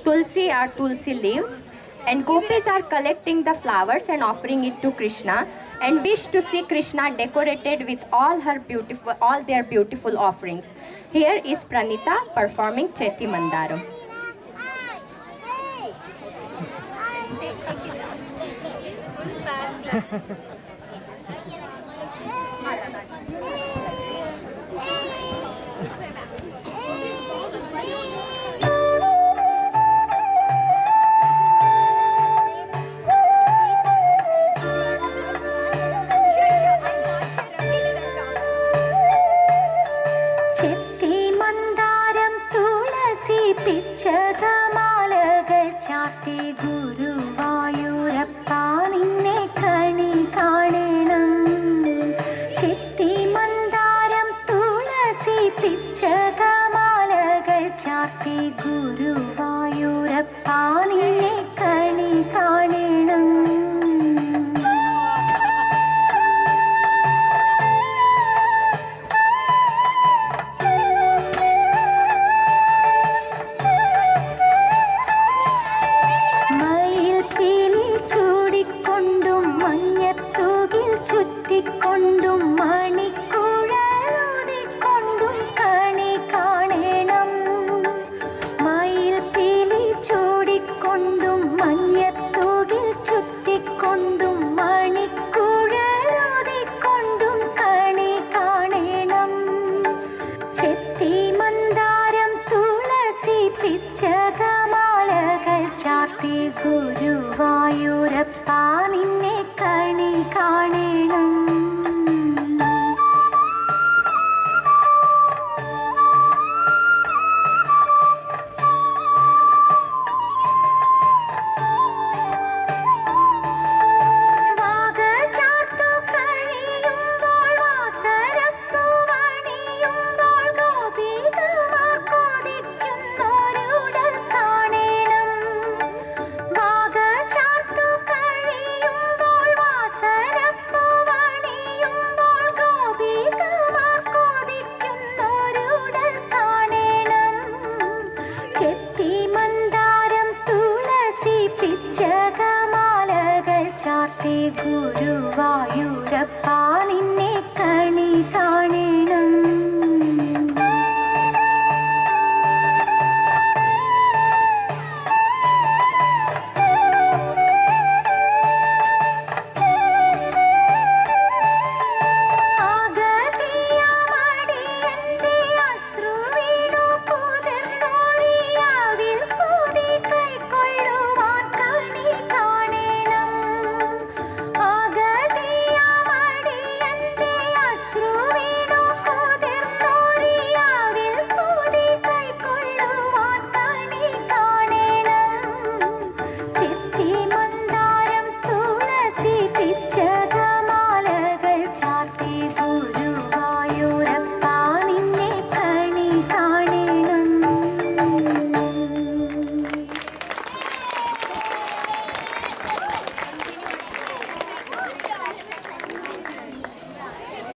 Tulsi are tulsi leaves, and gopis are collecting the flowers and offering it to Krishna, and wish to see Krishna decorated with all their beautiful offerings. Here is Pranita performing Chetty Mandaram. ചെത്തി മന്ദാരം തുളസി പിച്ചകമാലകൾ ചാർത്തി ഗുരുവായൂരപ്പ നിന്നെ കണി കാണണം. ചെത്തി മന്ദാരം തുളസി പിച്ചകമാലകൾ ചാർത്തി ഗുരുവായൂരപ്പ നിന്നെ കണി കാണണം. ചുറ്റിക്കൊണ്ടും മണിക്കുഴലൂതിക്കൊണ്ടും കണി കാണണം. മയിൽ പീലി ചൂടിക്കൊണ്ടും മഞ്ഞത്തൂകിൽ ചുറ്റിക്കൊണ്ടും മണിക്കുഴലൂതിക്കൊണ്ടും കണി കാണണം. ചെത്തി മന്ദാരം തുളസി പിച്ചകമാലകൾ ചാർത്തി ഗുരുവായൂരപ്പ നിന്നെ കണി കാണണം. ചാർത്തി ഗുരുവായൂരപ്പ നിന്നെ കണി കാണണം.